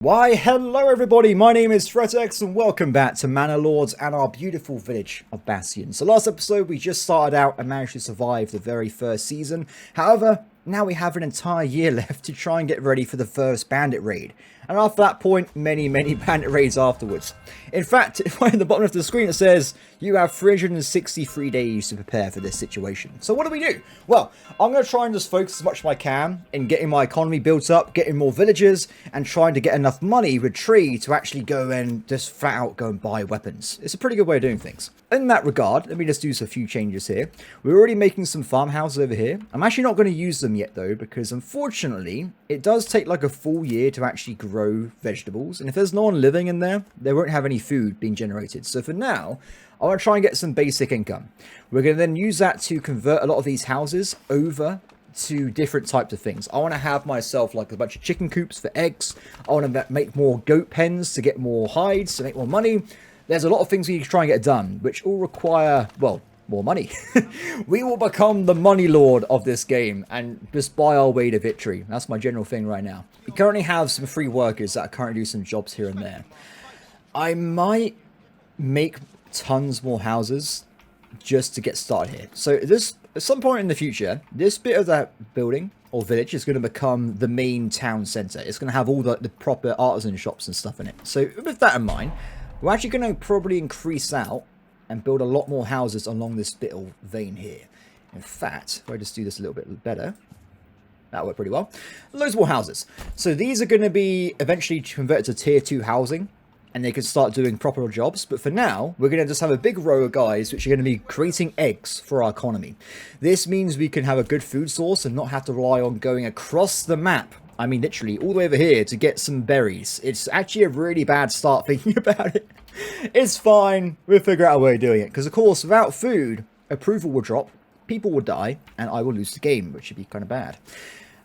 Why, hello everybody, my name is Threatx and welcome back to Manor Lords and our beautiful village of Bastion. So last episode we just started out and managed to survive the very first season. However, now we have an entire year left to try and get ready for the first Bandit raid. And after that point, many Bandit raids afterwards. In fact, right at the bottom of the screen it says, you have 363 days to prepare for this situation. So what do? Well, I'm going to try and just focus as much as I can in getting my economy built up, getting more villagers, and trying to get enough money with trade to actually go and just flat out go and buy weapons. It's a pretty good way of doing things. In that regard, let me just do a few changes here. We're already making some farmhouses over here. I'm actually not going to use them yet though, because unfortunately, it does take like a full year to actually grow vegetables. And if there's no one living in there, they won't have any food being generated. So for now, I want to try and get some basic income. We're going to then use that to convert a lot of these houses over to different types of things. I want to have myself like a bunch of chicken coops for eggs. I want to make more goat pens to get more hides, to make more money. There's a lot of things we need to try and get done, which all require, well, more money. We will become the money lord of this game and just buy our way to victory. That's my general thing right now. We currently have some free workers that currently do some jobs here and there. I might make tons more houses just to get started here. So this, at some point in the future, this bit of that building or village is going to become the main town center. It's going to have all the proper artisan shops and stuff in it. So with that in mind, we're actually going to probably increase out and build a lot more houses along this little vein here. In fact, if I just do this a little bit better, that'll work pretty well. Loads more houses. So these are going to be eventually converted to tier 2 housing, and they can start doing proper jobs. But for now, we're going to just have a big row of guys which are going to be creating eggs for our economy. This means we can have a good food source and not have to rely on going across the map. I mean, literally, all the way over here to get some berries. It's actually a really bad start thinking about it. It's fine. We'll figure out a way of doing it. Because, of course, without food, approval will drop, people will die, and I will lose the game, which would be kind of bad.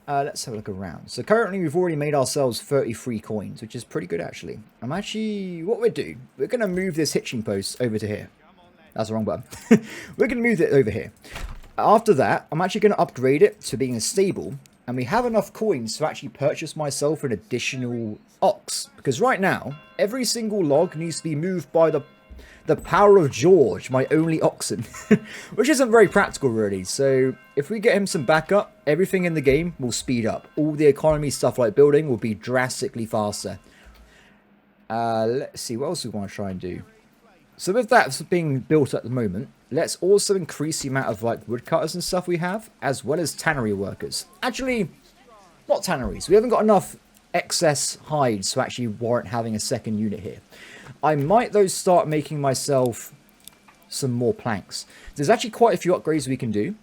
Let's have a look around. So currently, we've already made ourselves 33 coins, which is pretty good, actually. What we'll do, we're going to move this hitching post over to here. That's the wrong button. We're going to move it over here. After that, I'm actually going to upgrade it to being stable. And we have enough coins to actually purchase myself an additional ox. Because right now, every single log needs to be moved by the power of George, my only oxen. Which isn't very practical, really. So, if we get him some backup, everything in the game will speed up. All the economy stuff like building will be drastically faster. Let's see, what else do we want to try and do? So with that being built at the moment, let's also increase the amount of like woodcutters and stuff we have, as well as tannery workers. Actually, not tanneries. We haven't got enough excess hides to actually warrant having a second unit here. I might though start making myself some more planks. There's actually quite a few upgrades we can do.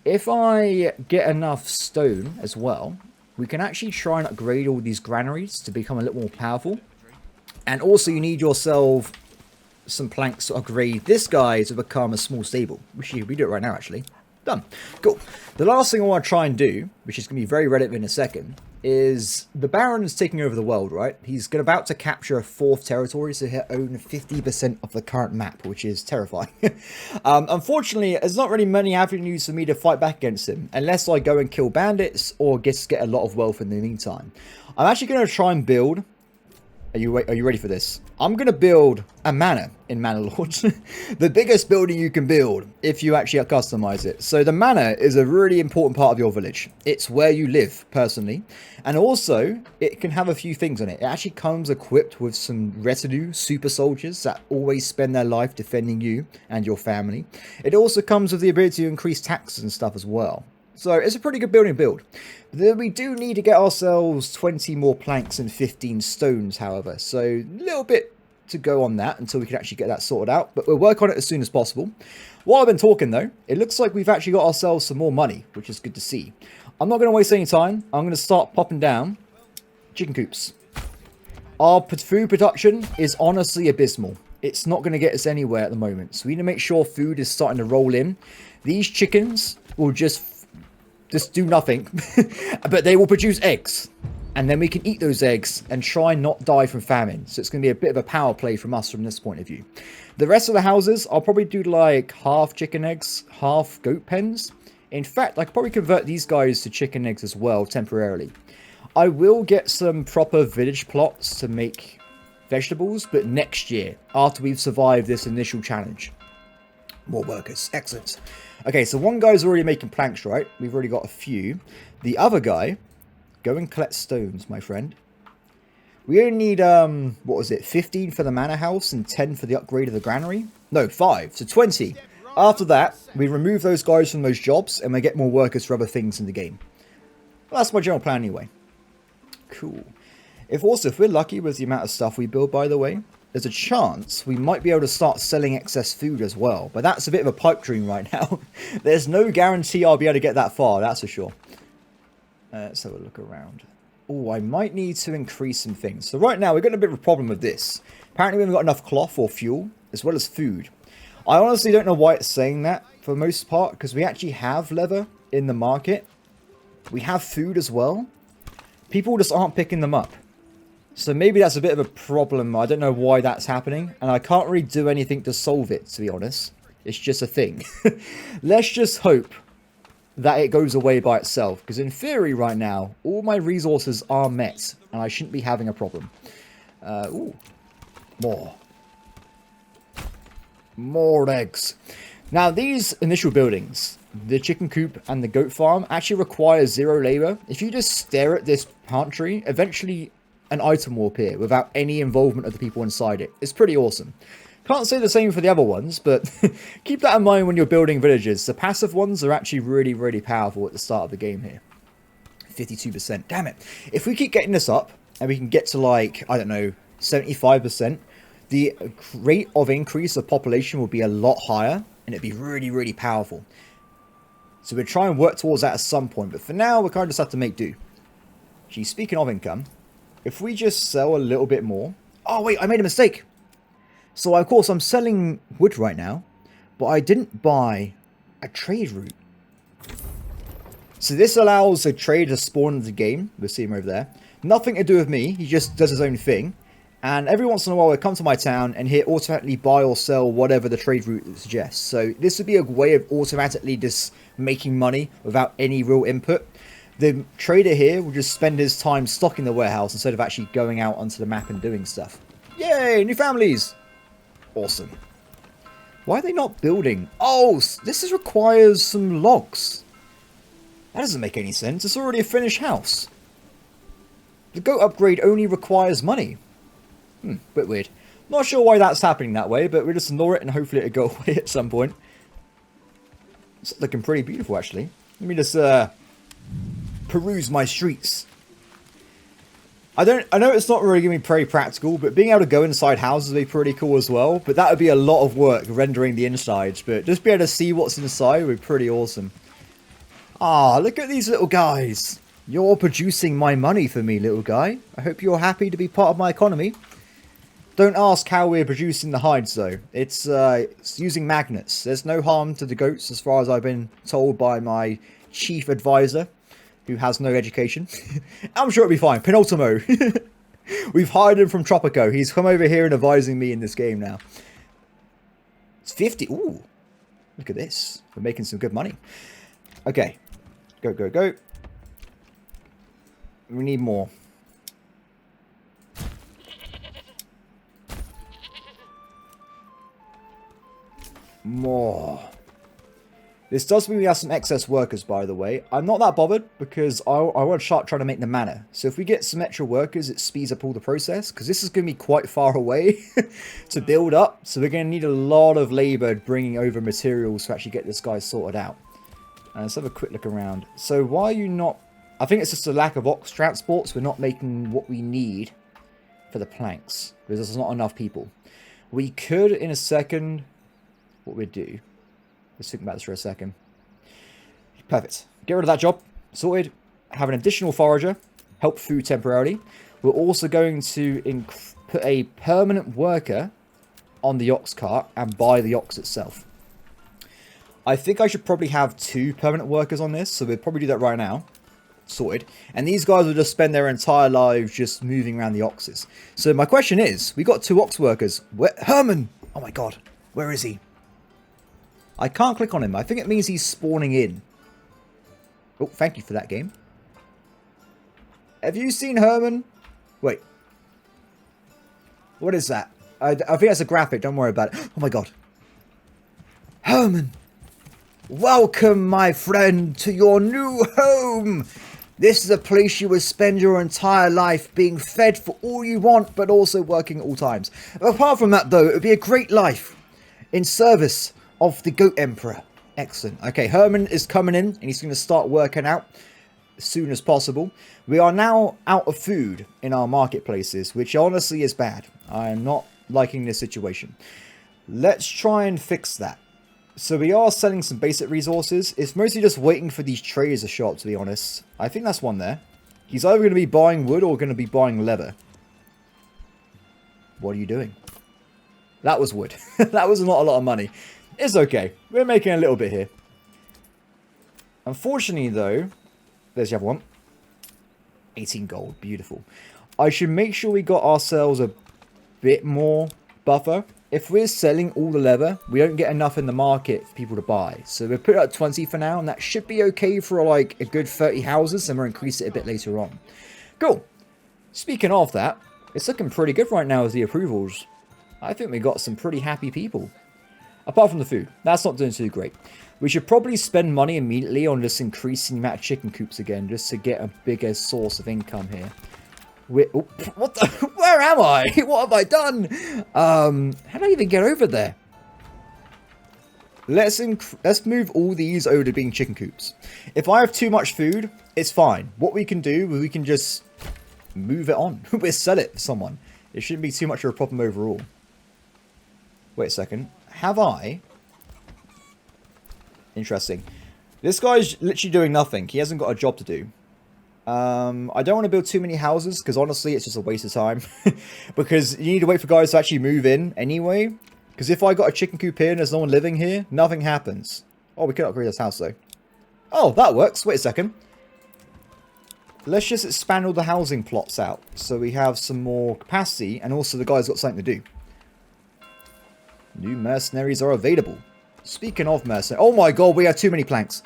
If I get enough stone as well, we can actually try and upgrade all these granaries to become a little more powerful. And also you need yourself some planks to upgrade this guy to become a small stable. We do it right now, actually. Done. Cool. The last thing I want to try and do, which is going to be very relevant in a second, is the Baron is taking over the world, right? He's about to capture a 4th territory, so he'll own 50% of the current map, which is terrifying. Unfortunately, there's not really many avenues for me to fight back against him, unless I go and kill bandits or just get a lot of wealth in the meantime. I'm actually going to try and build... Are you ready for this? I'm going to build a manor in Manor Lords. The biggest building you can build if you actually customize it. So the manor is a really important part of your village. It's where you live, personally. And also, it can have a few things on it. It actually comes equipped with some retinue super soldiers that always spend their life defending you and your family. It also comes with the ability to increase taxes and stuff as well. So it's a pretty good build. We do need to get ourselves 20 more planks and 15 stones, however. So a little bit to go on that until we can actually get that sorted out. But we'll work on it as soon as possible. While I've been talking, though, it looks like we've actually got ourselves some more money, which is good to see. I'm not going to waste any time. I'm going to start popping down chicken coops. Our food production is honestly abysmal. It's not going to get us anywhere at the moment. So we need to make sure food is starting to roll in. These chickens will just do nothing, but they will produce eggs, and then we can eat those eggs and try and not die from famine. So it's going to be a bit of a power play from us from this point of view. The rest of the houses, I'll probably do like half chicken eggs, half goat pens. In fact, I could probably convert these guys to chicken eggs as well temporarily. I will get some proper village plots to make vegetables, but next year, after we've survived this initial challenge. More workers. Excellent. Okay, so one guy's already making planks, right? We've already got a few. The other guy, go and collect stones, my friend. We only need, what was it, 15 for the manor house and 10 for the upgrade of the granary? No, 5, so 20. After that, we remove those guys from those jobs and we get more workers for other things in the game. Well, that's my general plan anyway. Cool. If we're lucky with the amount of stuff we build, by the way, there's a chance we might be able to start selling excess food as well. But that's a bit of a pipe dream right now. There's no guarantee I'll be able to get that far, that's for sure. Let's have a look around. Oh, I might need to increase some things. So right now, we've got a bit of a problem with this. Apparently, we haven't got enough cloth or fuel, as well as food. I honestly don't know why it's saying that, for the most part, because we actually have leather in the market. We have food as well. People just aren't picking them up. So maybe that's a bit of a problem. I don't know why that's happening. And I can't really do anything to solve it, to be honest. It's just a thing. Let's just hope that it goes away by itself. Because in theory right now, all my resources are met. And I shouldn't be having a problem. Ooh. More eggs. Now these initial buildings, the chicken coop and the goat farm, actually require 0 labor. If you just stare at this plant tree, eventually an item will appear without any involvement of the people inside it. It's pretty awesome. Can't say the same for the other ones, but keep that in mind when you're building villages. The passive ones are actually really, really powerful at the start of the game here. 52%. Damn it. If we keep getting this up, and we can get to like, I don't know, 75%, the rate of increase of population will be a lot higher, and it'd be really, really powerful. So we'll try and work towards that at some point, but for now, we kind of just have to make do. Gee, speaking of income, if we just sell a little bit more... Oh, wait, I made a mistake. So, of course, I'm selling wood right now, but I didn't buy a trade route. So this allows a trader to spawn in the game. We'll see him over there. Nothing to do with me. He just does his own thing. And every once in a while, he'll come to my town and he'll automatically buy or sell whatever the trade route suggests. So this would be a way of automatically just making money without any real input. The trader here will just spend his time stocking the warehouse instead of actually going out onto the map and doing stuff. Yay, new families! Awesome. Why are they not building? Oh, this requires some logs. That doesn't make any sense. It's already a finished house. The goat upgrade only requires money. Bit weird. Not sure why that's happening that way, but we'll just ignore it and hopefully it'll go away at some point. It's looking pretty beautiful, actually. Let me just peruse my streets. I know it's not really going to be very practical, but being able to go inside houses would be pretty cool as well. But that would be a lot of work rendering the insides. But just be able to see what's inside would be pretty awesome. Ah, look at these little guys. You're producing my money for me, little guy. I hope you're happy to be part of my economy. Don't ask how we're producing the hides, though. It's using magnets. There's no harm to the goats, as far as I've been told by my chief advisor, who has no education. I'm sure it'll be fine. Penultimo. We've hired him from Tropico. He's come over here and advising me in this game now. It's 50. Ooh. Look at this. We're making some good money. Okay. Go, go, go. We need more. More. This does mean we have some excess workers, by the way. I'm not that bothered because I want to start trying to make the manor. So if we get some extra workers, it speeds up all the process. Because this is going to be quite far away to build up. So we're going to need a lot of labor bringing over materials to actually get this guy sorted out. Let's have a quick look around. So why are you not... I think it's just a lack of ox transports. We're not making what we need for the planks. Because there's not enough people. We could, in a second... What we'd do... Let's think about this for a second. Perfect. Get rid of that job. Sorted. Have an additional forager. Help food temporarily. We're also going to put a permanent worker on the ox cart and buy the ox itself. I think I should probably have 2 permanent workers on this. So we'll probably do that right now. Sorted. And these guys will just spend their entire lives just moving around the oxes. So my question is, we got 2 ox workers. Herman! Oh my god. Where is he? I can't click on him. I think it means he's spawning in. Oh, thank you for that, game. Have you seen Herman? Wait. What is that? I think that's a graphic. Don't worry about it. Oh my god. Herman. Welcome, my friend, to your new home. This is a place you will spend your entire life being fed for all you want, but also working at all times. Apart from that, though, it would be a great life in service of the Goat Emperor. Excellent. Okay, Herman is coming in, and he's going to start working out as soon as possible. We are now out of food in our marketplaces, which honestly is bad. I am not liking this situation. Let's try and fix that. So we are selling some basic resources. It's mostly just waiting for these traders to show up, to be honest. I think that's one there. He's either going to be buying wood or going to be buying leather. What are you doing? That was wood. That was not a lot of money. It's okay. We're making a little bit here. Unfortunately, though, there's the other one. 18 gold. Beautiful. I should make sure we got ourselves a bit more buffer. If we're selling all the leather, we don't get enough in the market for people to buy. So we'll put it at 20 for now, and that should be okay for like a good 30 houses, and we'll increase it a bit later on. Cool. Speaking of that, it's looking pretty good right now with the approvals. I think we got some pretty happy people. Apart from the food. That's not doing too great. We should probably spend money immediately on just increasing the amount of chicken coops again, just to get a bigger source of income here. Oh, what the? Where am I? What have I done? How do I even get over there? Let's move all these over to being chicken coops. If I have too much food, it's fine. What we can do, we can just move it on. We'll sell it for someone. It shouldn't be too much of a problem overall. Wait a second. Have I? Interesting. This guy's literally doing nothing. He hasn't got a job to do. I don't want to build too many houses, because honestly, it's just a waste of time. Because you need to wait for guys to actually move in anyway. Because if I got a chicken coop here and there's no one living here, nothing happens. Oh, we could upgrade this house, though. Oh, that works. Wait a second. Let's just expand all the housing plots out, so we have some more capacity, and also the guys got something to do. New mercenaries are available. Speaking of mercenaries... Oh my god, we have too many planks.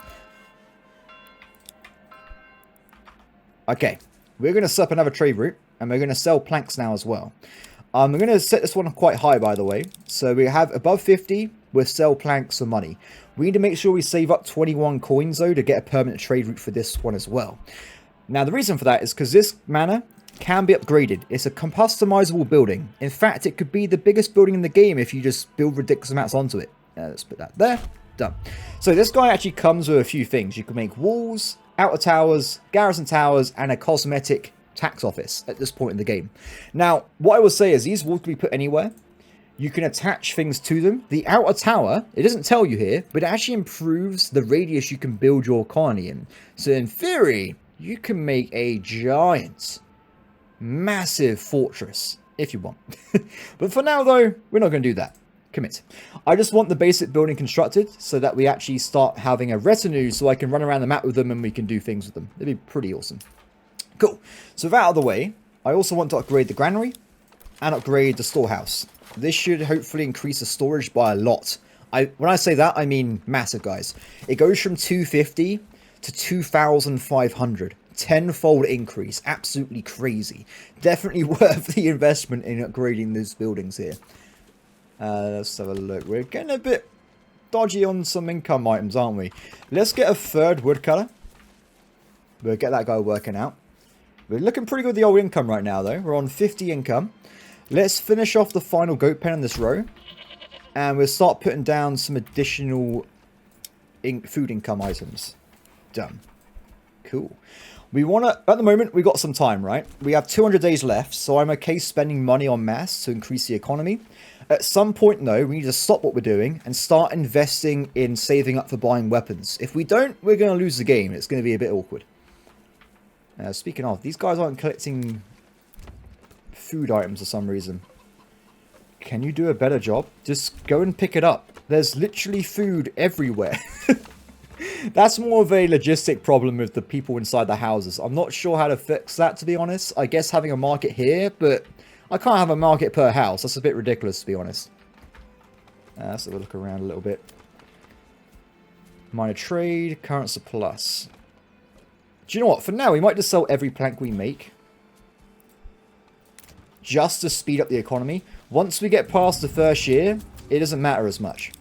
Okay, we're going to set up another trade route, and we're going to sell planks now as well. We're going to set this one quite high, by the way. So we have above 50, we'll sell planks for money. We need to make sure we save up 21 coins, though, to get a permanent trade route for this one as well. Now, the reason for that is because this manor can be upgraded. It's a customizable building. In fact, it could be the biggest building in the game if you just build ridiculous amounts onto it. Let's put that there. Done. So this guy actually comes with a few things. You can make walls, outer towers, garrison towers, and a cosmetic tax office at this point in the game. Now, what I will say is these walls can be put anywhere. You can attach things to them. The outer tower, it doesn't tell you here, but it actually improves the radius you can build your colony in. So in theory, you can make a giant, massive fortress if you want. But for now, though, we're not going to do that. Commit. I just want the basic building constructed so that we actually start having a retinue so I can run around the map with them and we can do things with them. It'd be pretty awesome. Cool. So with that out of the way, I also want to upgrade the granary and upgrade the storehouse. This should hopefully increase the storage by a lot. When I say that, I mean massive, guys. It goes from 250 to 2,500. Tenfold increase. Absolutely crazy. Definitely worth the investment in upgrading these buildings here. Let's have a look. We're getting a bit dodgy on some income items, aren't we? Let's get a third woodcutter. We'll get that guy working out. We're looking pretty good with the old income right now, though. We're on 50 income. Let's finish off the final goat pen in this row. And we'll start putting down some additional food income items. Done. Cool. We want to... At the moment, we've got some time, right? We have 200 days left, so I'm okay spending money on mass to increase the economy. At some point, though, we need to stop what we're doing and start investing in saving up for buying weapons. If we don't, we're going to lose the game. It's going to be a bit awkward. Speaking of, these guys aren't collecting food items for some reason. Can you do a better job? Just go and pick it up. There's literally food everywhere. That's more of a logistic problem with the people inside the houses. I'm not sure how to fix that, to be honest. I guess having a market here, but I can't have a market per house. That's a bit ridiculous, to be honest. Let's have a look around a little bit. Minor trade, currency plus. Do you know what? For now, we might just sell every plank we make. Just to speed up the economy. Once we get past the first year, it doesn't matter as much.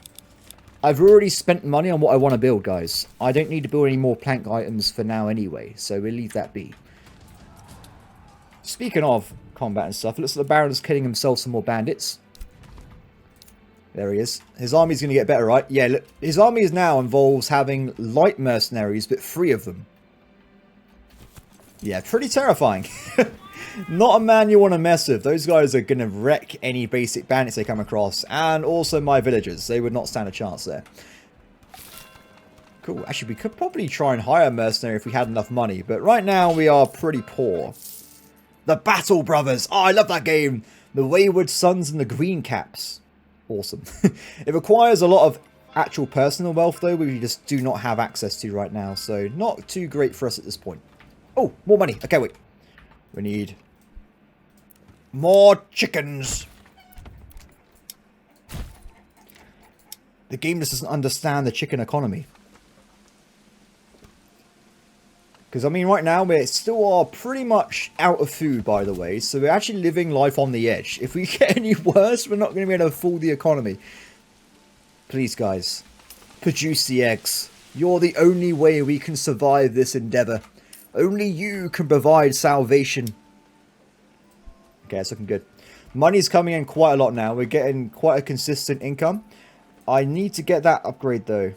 I've already spent money on what I want to build, guys. I don't need to build any more plank items for now anyway, so we'll leave that be. Speaking of combat and stuff, it looks like the Baron's killing himself some more bandits. There he is. His army's going to get better, right? Yeah, look, his army now involves having light mercenaries, but 3 of them. Yeah, pretty terrifying. Not a man you want to mess with. Those guys are going to wreck any basic bandits they come across. And also my villagers. They would not stand a chance there. Cool. Actually, we could probably try and hire a mercenary if we had enough money. But right now, we are pretty poor. The Battle Brothers. Oh, I love that game. The Wayward Sons and the Green Caps. Awesome. It requires a lot of actual personal wealth, though, which we just do not have access to right now. So, not too great for us at this point. Oh, more money. Okay, wait. We need more chickens. The game just doesn't understand the chicken economy. Because, I mean, right now, we still are pretty much out of food, by the way. So, we're actually living life on the edge. If we get any worse, we're not going to be able to fool the economy. Please, guys. Produce the eggs. You're the only way we can survive this endeavor. Only you can provide salvation. Okay, it's looking good. Money's coming in quite a lot now. We're getting quite a consistent income. I need to get that upgrade, though.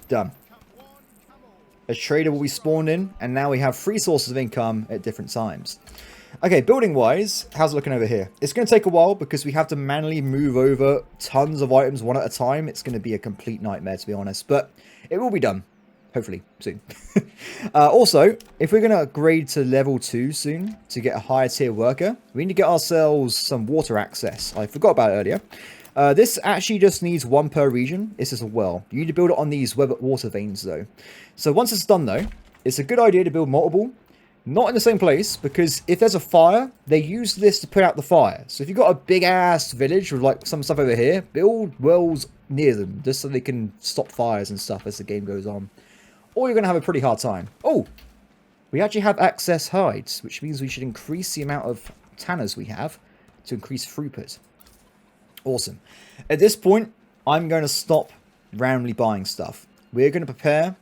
Done. A trader will be spawned in, and now we have 3 sources of income at different times. Okay, building-wise, how's it looking over here? It's going to take a while because we have to manually move over tons of items one at a time. It's going to be a complete nightmare, to be honest, but it will be done. Hopefully, soon. Also, if we're going to upgrade to level 2 soon to get a higher tier worker, we need to get ourselves some water access. I forgot about it earlier. This actually just needs 1 per region. It's just a well. You need to build it on these water veins, though. So once it's done, though, it's a good idea to build multiple. Not in the same place, because if there's a fire, they use this to put out the fire. So if you've got a big-ass village with, like, some stuff over here, build wells near them, just so they can stop fires and stuff as the game goes on. Or you're going to have a pretty hard time. Oh! We actually have excess hides, which means we should increase the amount of tanners we have to increase throughput. Awesome. At this point, I'm going to stop randomly buying stuff. We're going to prepare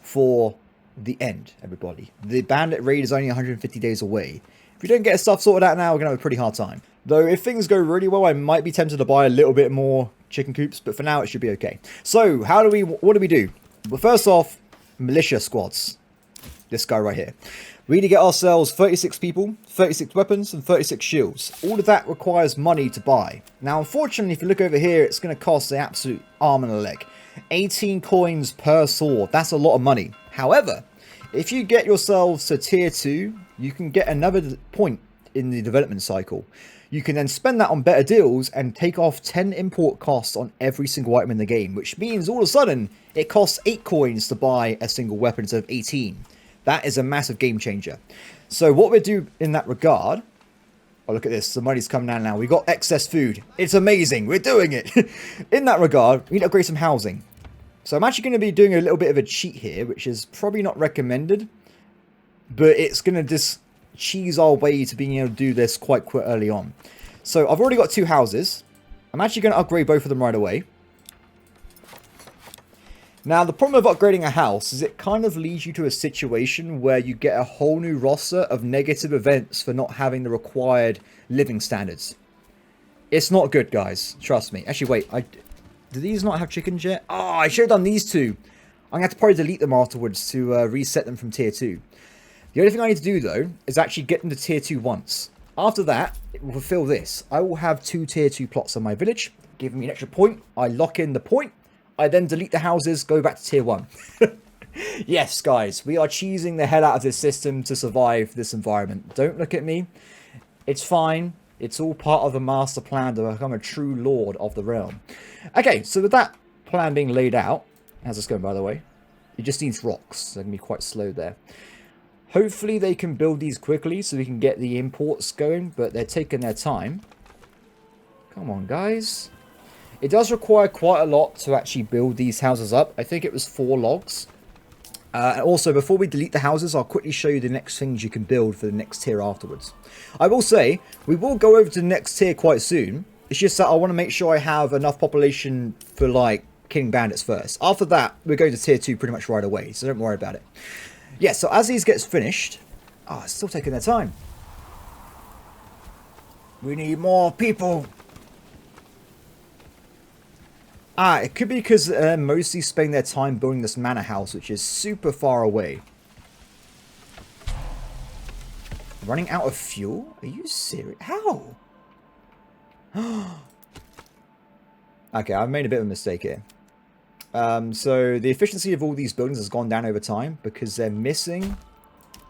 for the end, everybody. The Bandit raid is only 150 days away. If we don't get stuff sorted out now, we're going to have a pretty hard time. Though, if things go really well, I might be tempted to buy a little bit more chicken coops, but for now, it should be okay. So, what do we do? Well, first off, militia squads. This guy right here. We need to get ourselves 36 people, 36 weapons, and 36 shields. All of that requires money to buy. Now, unfortunately, if you look over here, it's going to cost the absolute arm and a leg. 18 coins per sword. That's a lot of money. However, if you get yourselves to tier 2, you can get another point in the development cycle. You can then spend that on better deals and take off 10 import costs on every single item in the game, which means all of a sudden it costs 8 coins to buy a single weapon instead of 18. That is a massive game changer. So what we do in that regard... Oh, look at this. The money's coming down now. We've got excess food. It's amazing. We're doing it. In that regard, we need to upgrade some housing. So I'm actually going to be doing a little bit of a cheat here, which is probably not recommended. But it's going to just cheese our way to being able to do this quite early on. So I've already got 2 houses. I'm actually going to upgrade both of them right away. Now, the problem with upgrading a house is it kind of leads you to a situation where you get a whole new roster of negative events for not having the required living standards. It's not good, guys. Trust me. Actually, wait. Do these not have chickens yet? Oh, I should have done these 2. I'm going to have to probably delete them afterwards to reset them from tier 2. The only thing I need to do, though, is actually get them to tier 2 once. After that, it will fulfill this. I will have 2 tier 2 plots on my village, giving me an extra point. I lock in the point. I then delete the houses, go back to tier 1. Yes, guys, we are cheesing the hell out of this system to survive this environment. Don't look at me. It's fine. It's all part of the master plan to become a true lord of the realm. Okay, so with that plan being laid out, how's this going, by the way? It just needs rocks. They're going to be quite slow there. Hopefully they can build these quickly so we can get the imports going, but they're taking their time. Come on, guys. It does require quite a lot to actually build these houses up. I think it was 4 logs. And also, before we delete the houses, I'll quickly show you the next things you can build for the next tier afterwards. I will say, we will go over to the next tier quite soon. It's just that I want to make sure I have enough population for, like, killing bandits first. After that, we're going to tier 2 pretty much right away, so don't worry about it. Yeah, so as these gets finished... Oh, it's still taking their time. We need more people. It could be because they're mostly spending their time building this manor house, which is super far away. Running out of fuel? Are you serious? How? Okay, I've made a bit of a mistake here. So the efficiency of all these buildings has gone down over time because they're missing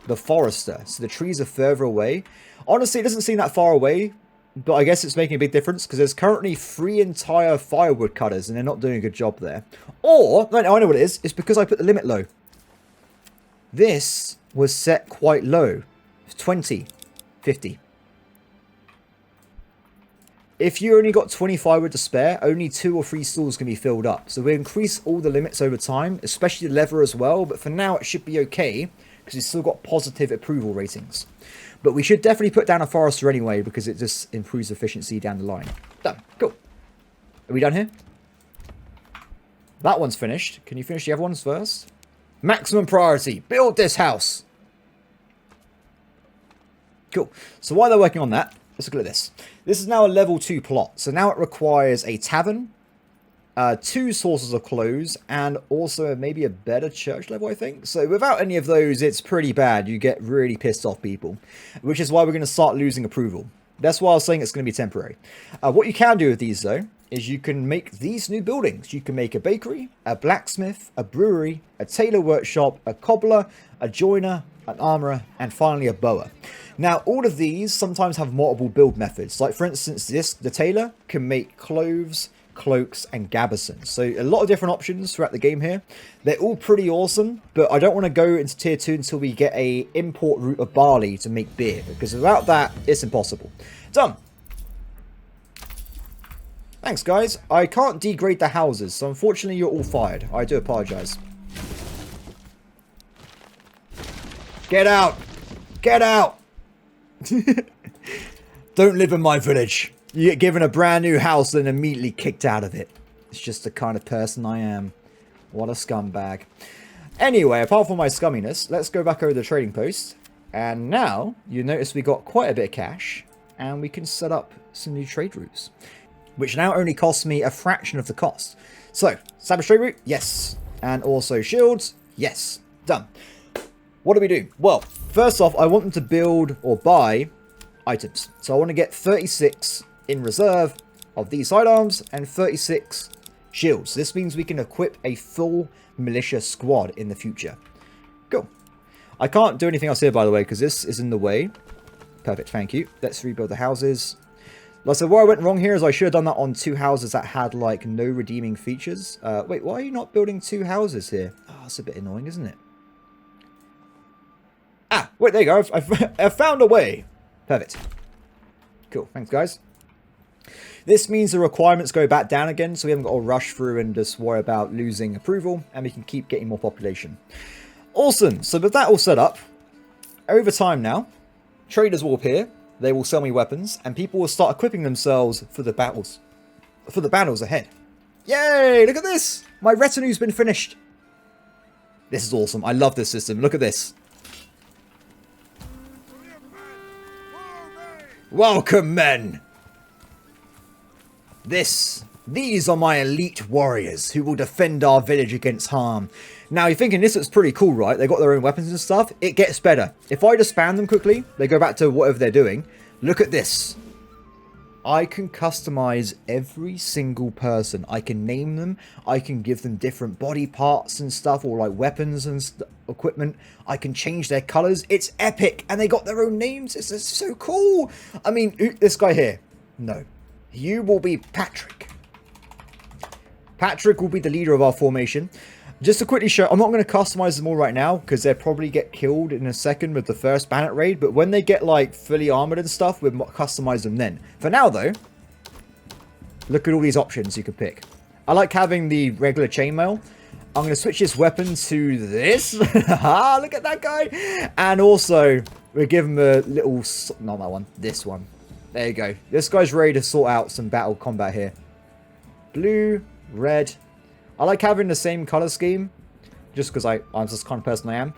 the forester. So the trees are further away. Honestly, it doesn't seem that far away, but I guess it's making a big difference because there's currently 3 entire firewood cutters and they're not doing a good job there. Or, no, I know what it is. It's because I put the limit low. This was set quite low. 20, 50. If you only got 20 firewood to spare, only 2 or 3 stalls can be filled up. So we increase all the limits over time, especially the leather as well. But for now, it should be okay because it's still got positive approval ratings. But we should definitely put down a forester anyway because it just improves efficiency down the line. Done. Cool. Are we done here? That one's finished. Can you finish the other ones first? Maximum priority. Build this house. Cool. So while they're working on that, let's look at this. This is now a level 2 plot. So now it requires a tavern, 2 sources of clothes, and also maybe a better church level, I think. So without any of those, it's pretty bad. You get really pissed off people, which is why we're going to start losing approval. That's why I was saying it's going to be temporary. What you can do with these, though, is you can make these new buildings. You can make a bakery, a blacksmith, a brewery, a tailor workshop, a cobbler, a joiner, an armorer, and finally a bower. Now, all of these sometimes have multiple build methods. Like, for instance, the tailor can make clothes, cloaks, and gabardines. So a lot of different options throughout the game here. They're all pretty awesome, but I don't want to go into tier 2 until we get a import route of barley to make beer, because without that, it's impossible. Done. Thanks, guys. I can't degrade the houses, so unfortunately you're all fired. I do apologize. Get out! Get out! Don't live in my village. You get given a brand new house and immediately kicked out of it. It's just the kind of person I am. What a scumbag. Anyway, apart from my scumminess, let's go back over the trading post. And now, you notice we got quite a bit of cash. And we can set up some new trade routes. Which now only costs me a fraction of the cost. So, establish trade route? Yes. And also shields? Yes. Done. What do we do? Well, first off, I want them to build or buy items. So I want to get 36 in reserve of these sidearms and 36 shields. This means we can equip a full militia squad in the future. Cool. I can't do anything else here, by the way, because this is in the way. Perfect, thank you. Let's rebuild the houses. Like I said, where I went wrong here is I should have done that on 2 houses that had, like, no redeeming features. Wait, why are you not building 2 houses here? Oh, that's a bit annoying, isn't it? Ah, wait, there you go. I've found a way. Perfect. Cool. Thanks, guys. This means the requirements go back down again, so we haven't got to rush through and just worry about losing approval, and we can keep getting more population. Awesome. So with that all set up, over time now, traders will appear, they will sell me weapons, and people will start equipping themselves for the battles ahead. Yay! Look at this! My retinue's been finished. This is awesome. I love this system. Look at this. Welcome, men! These are my elite warriors who will defend our village against harm. Now, you're thinking this looks pretty cool, right? They got their own weapons and stuff. It gets better. If I just spam them quickly, they go back to whatever they're doing. Look at this. I can customize every single person. I can name them. I can give them different body parts and stuff, or like weapons and equipment. I can change their colors. It's epic, and they got their own names. It's so cool. I mean, this guy here. No, you will be Patrick. Patrick will be the leader of our formation. Just to quickly show, I'm not going to customize them all right now, because they'll probably get killed in a second with the first Bandit raid, but when they get, like, fully armored and stuff, we'll customize them then. For now, though, look at all these options you can pick. I like having the regular chainmail. I'm going to switch this weapon to this. Ah, look at that guy. And also, we'll give him a little... Not that one. This one. There you go. This guy's ready to sort out some battle combat here. Blue, red. I like having the same color scheme. Just because I'm just the kind of person I am.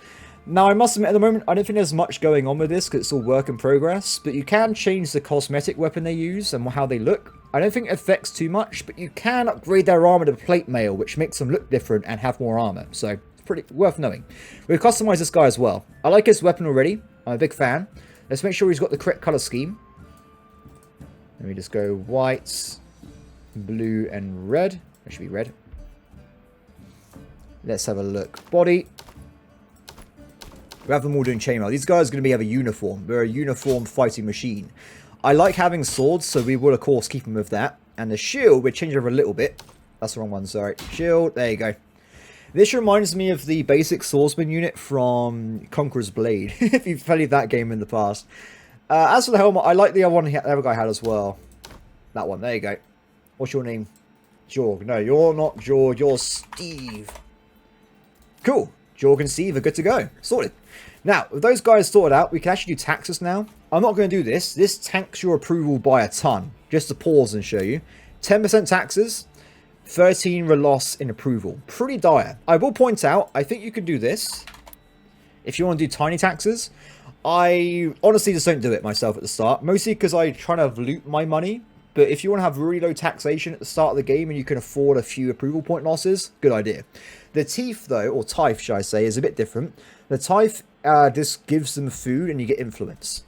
Now, I must admit, at the moment, I don't think there's much going on with this because it's all work in progress. But you can change the cosmetic weapon they use and how they look. I don't think it affects too much, but you can upgrade their armor to plate mail, which makes them look different and have more armor. So, it's pretty worth knowing. We've customized this guy as well. I like his weapon already. I'm a big fan. Let's make sure he's got the correct color scheme. Let me just go white, blue, and red. That should be red. Let's have a look. Body. We have them all doing chainmail. These guys are going to have a uniform. They're a uniform fighting machine. I like having swords, so we will, of course, keep them with that. And the shield, we'll change over a little bit. That's the wrong one, sorry. Shield, there you go. This reminds me of the basic swordsman unit from Conqueror's Blade, if you've played that game in the past. As for the helmet, I like the other one the other guy had as well. That one, there you go. What's your name? Jorg. No, you're not Jorg, you're Steve. Cool. Jorg and Steve are good to go. Sorted. Now, with those guys sorted out, we can actually do taxes now. I'm not going to do this. This tanks your approval by a ton. Just to pause and show you. 10% taxes, 13 reloss in approval. Pretty dire. I will point out, I think you can do this. If you want to do tiny taxes. I honestly just don't do it myself at the start. Mostly because I try to loot my money. But if you want to have really low taxation at the start of the game and you can afford a few approval point losses, good idea. The teeth, though, or tithe, should I say, is a bit different. The tithe just gives them food and you get influence.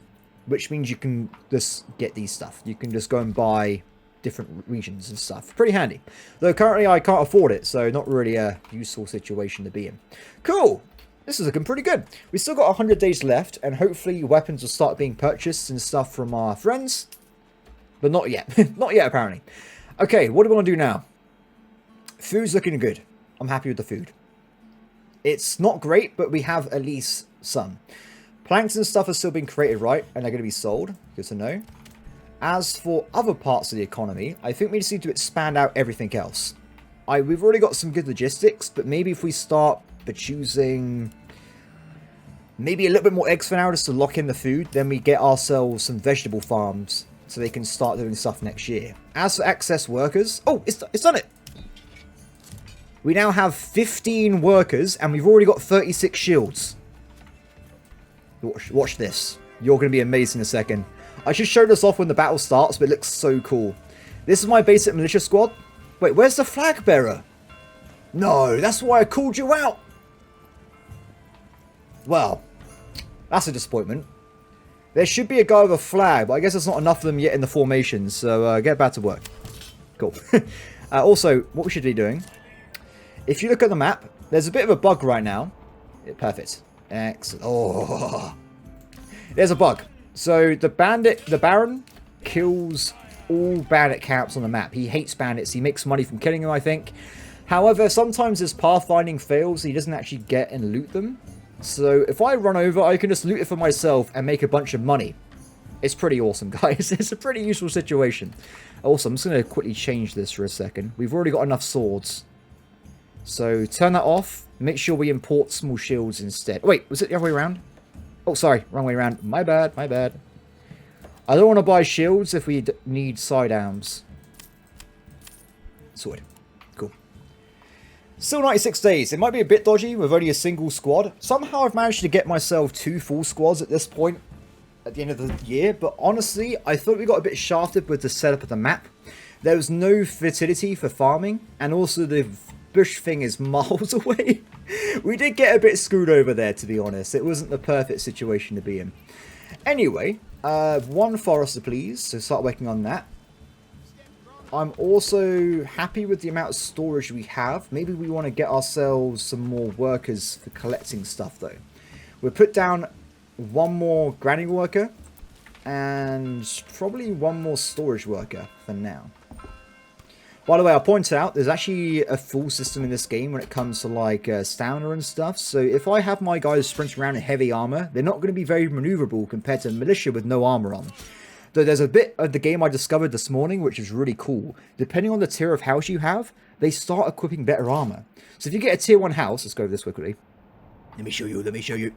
Which means you can just get these stuff. You can just go and buy different regions and stuff. Pretty handy. Though currently I can't afford it, so not really a useful situation to be in. Cool! This is looking pretty good. We've still got 100 days left, and hopefully weapons will start being purchased and stuff from our friends. But not yet. Not yet, apparently. Okay, what do we want to do now? Food's looking good. I'm happy with the food. It's not great, but we have at least some. Planks and stuff are still being created, right? And they're going to be sold. Good to know. As for other parts of the economy, I think we just need to expand out everything else. We've already got some good logistics, but maybe if we start by choosing maybe a little bit more eggs for now just to lock in the food, then we get ourselves some vegetable farms so they can start doing stuff next year. As for access workers... Oh, it's done it! We now have 15 workers, and we've already got 36 shields. Watch this. You're going to be amazed in a second. I should show this off when the battle starts, but it looks so cool. This is my basic militia squad. Wait, where's the flag bearer? No, that's why I called you out. Well, that's a disappointment. There should be a guy with a flag, but I guess there's not enough of them yet in the formation, so get back to work. Cool. Also, what we should be doing, if you look at the map, there's a bit of a bug right now. Perfect. Excellent. Oh, there's a bug. So the Baron kills all bandit camps on the map. He hates bandits. He makes money from killing them, I think. However, sometimes his pathfinding fails. He doesn't actually get and loot them. So if I run over, I can just loot it for myself and make a bunch of money. It's pretty awesome, guys. It's a pretty useful situation. Also, I'm just going to quickly change this for a second. We've already got enough swords. So turn that off. Make sure we import small shields instead. Wait, was it the other way around? Oh, sorry. Wrong way around. My bad. My bad. I don't want to buy shields if we need side arms. Sorted. Cool. Still 96 days. It might be a bit dodgy with only a single squad. Somehow I've managed to get myself 2 full squads at this point at the end of the year. But honestly, I thought we got a bit shafted with the setup of the map. There was no fertility for farming. And also the bush thing is miles away. We did get a bit screwed over there, to be honest. It wasn't the perfect situation to be in. Anyway, 1 forester, please. So start working on that. I'm also happy with the amount of storage we have. Maybe we want to get ourselves some more workers for collecting stuff, though. We'll put down 1 more grinding worker and probably 1 more storage worker for now. By the way, I'll point out, there's actually a full system in this game when it comes to, like, stamina and stuff. So if I have my guys sprinting around in heavy armor, they're not going to be very maneuverable compared to militia with no armor on. Though there's a bit of the game I discovered this morning, which is really cool. Depending on the tier of house you have, they start equipping better armor. So if you get a tier 1 house, let's go over this quickly. Let me show you.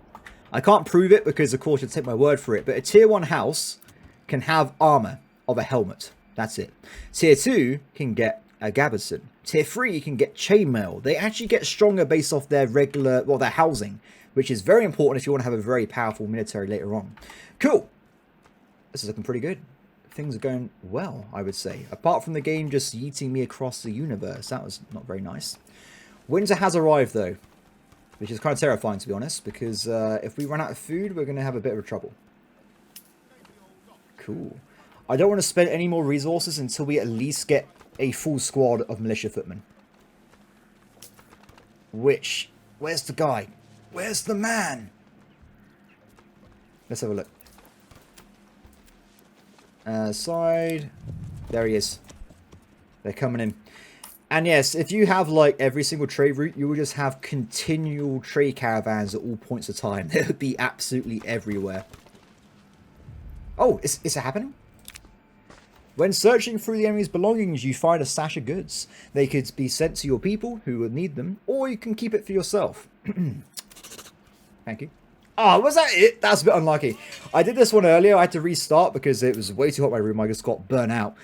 I can't prove it because, of course, you'll take my word for it. But a tier 1 house can have armor of a helmet. That's it. Tier 2 can get a gabardine. Tier 3 can get chainmail. They actually get stronger based off their regular, well, their housing, which is very important if you want to have a very powerful military later on. Cool. This is looking pretty good. Things are going well, I would say. Apart from the game just yeeting me across the universe. That was not very nice. Winter has arrived, though, which is kind of terrifying, to be honest, because if we run out of food, we're going to have a bit of trouble. Cool. I don't want to spend any more resources until we at least get a full squad of militia footmen. Which, where's the guy? Where's the man? Let's have a look. Side. There he is. They're coming in. And yes, if you have like every single trade route, you will just have continual trade caravans at all points of time. They would be absolutely everywhere. Oh, is it happening? When searching through the enemy's belongings, you find a stash of goods. They could be sent to your people who would need them, or you can keep it for yourself. Thank you. Oh, was that it? That's a bit unlucky. I did this one earlier. I had to restart because it was way too hot in my room. I just got burnt out.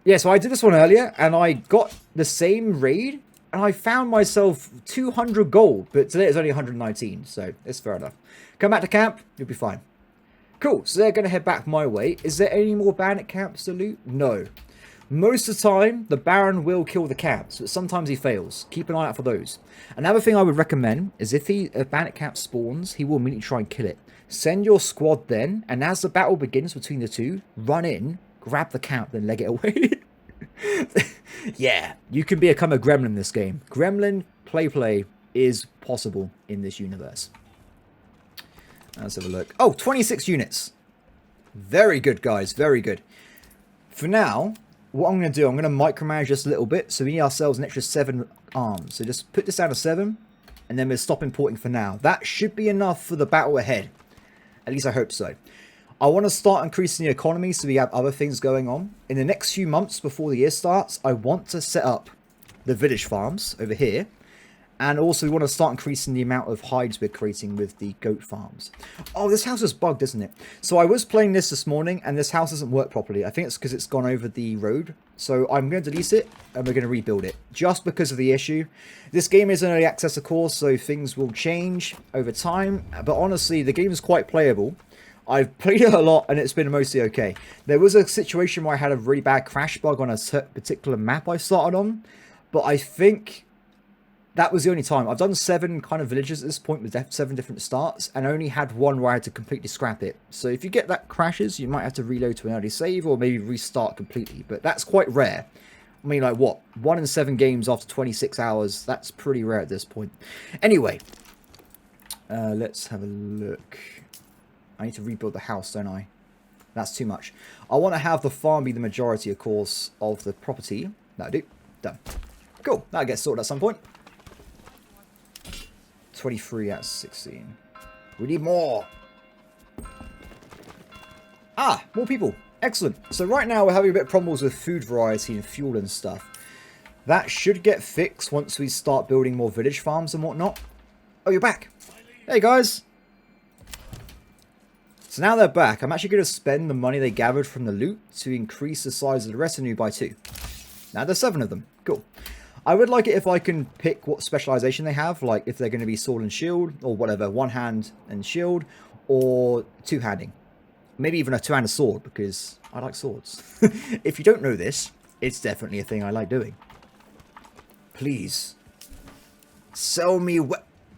Yeah, so I did this one earlier, and I got the same raid, and I found myself 200 gold, but today it's only 119, so it's fair enough. Come back to camp, you'll be fine. Cool, so they're going to head back my way. Is there any more bandit camps to loot? No. Most of the time, the Baron will kill the camps, but sometimes he fails. Keep an eye out for those. Another thing I would recommend is if a bandit camp spawns, he will immediately try and kill it. Send your squad then, and as the battle begins between the two, run in, grab the camp, then leg it away. Yeah, you can become a gremlin in this game. Gremlin play is possible in this universe. Let's have a look. Oh, 26 units. Very good, guys. Very good. For now, what I'm going to do, I'm going to micromanage just a little bit. So we need ourselves an extra 7 arms. So just put this down to 7. And then we'll stop importing for now. That should be enough for the battle ahead. At least I hope so. I want to start increasing the economy so we have other things going on. In the next few months before the year starts, I want to set up the village farms over here. And also we want to start increasing the amount of hides we're creating with the goat farms. Oh, this house is bugged, isn't it? So I was playing this morning and this house doesn't work properly. I think it's because it's gone over the road. So I'm going to delete it and we're going to rebuild it. Just because of the issue. This game is in early access, of course, so things will change over time. But honestly, the game is quite playable. I've played it a lot and it's been mostly okay. There was a situation where I had a really bad crash bug on a particular map I started on. But I think that was the only time. I've done 7 kind of villages at this point with 7 different starts, and only had one where I had to completely scrap it. So if you get that crashes, you might have to reload to an early save, or maybe restart completely. But that's quite rare. I mean, like, what? 1 in 7 games after 26 hours? That's pretty rare at this point. Anyway, let's have a look. I need to rebuild the house, don't I? That's too much. I want to have the farm be the majority, of course, of the property. That'll do. Done. Cool. That'll get sorted at some point. 23 out of 16. We need more. Ah, more people. Excellent. So right now we're having a bit of problems with food variety and fuel and stuff. That should get fixed once we start building more village farms and whatnot. Oh, you're back. Hey, guys. So now they're back. I'm actually going to spend the money they gathered from the loot to increase the size of the retinue by 2. Now there's 7 of them. Cool. I would like it if I can pick what specialization they have, like if they're going to be sword and shield, or whatever, one hand and shield, or two-handing. Maybe even a two-handed sword, because I like swords. If you don't know this, it's definitely a thing I like doing. Please. Sell me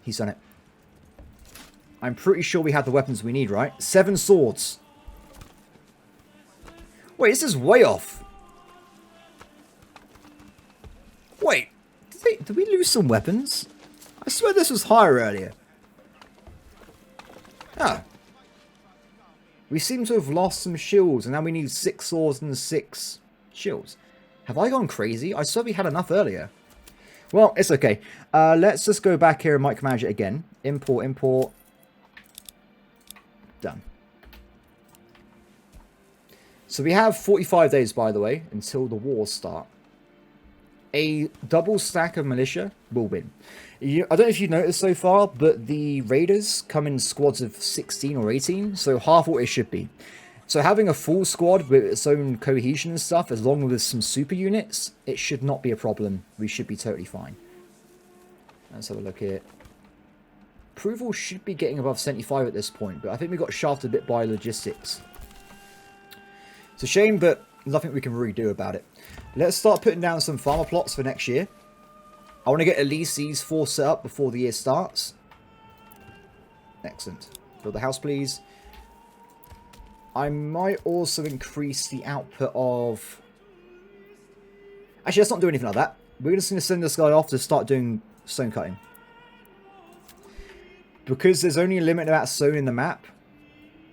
He's done it. I'm pretty sure we have the weapons we need, right? 7 swords. Wait, this is way off. Wait, did we lose some weapons? I swear this was higher earlier. Ah. We seem to have lost some shields, and now we need 6 swords and 6 shields. Have I gone crazy? I swear we had enough earlier. Well, it's okay. Let's just go back here and micromanage it again. Import, import. Done. So we have 45 days, by the way, until the wars start. A double stack of militia will win. I don't know if you've noticed so far, but the raiders come in squads of 16 or 18, so half what it should be. So having a full squad with its own cohesion and stuff, as long as some super units, it should not be a problem. We should be totally fine. Let's have a look here. Approval should be getting above 75 at this point, but I think we got shafted a bit by logistics. It's a shame, but nothing we can really do about it. Let's start putting down some farmer plots for next year. I want to get at least these 4 set up before the year starts. Excellent. Build the house, please. I might also increase the output of... Actually, let's not do anything like that. We're just going to send this guy off to start doing stone cutting. Because there's only a limited amount of stone in the map.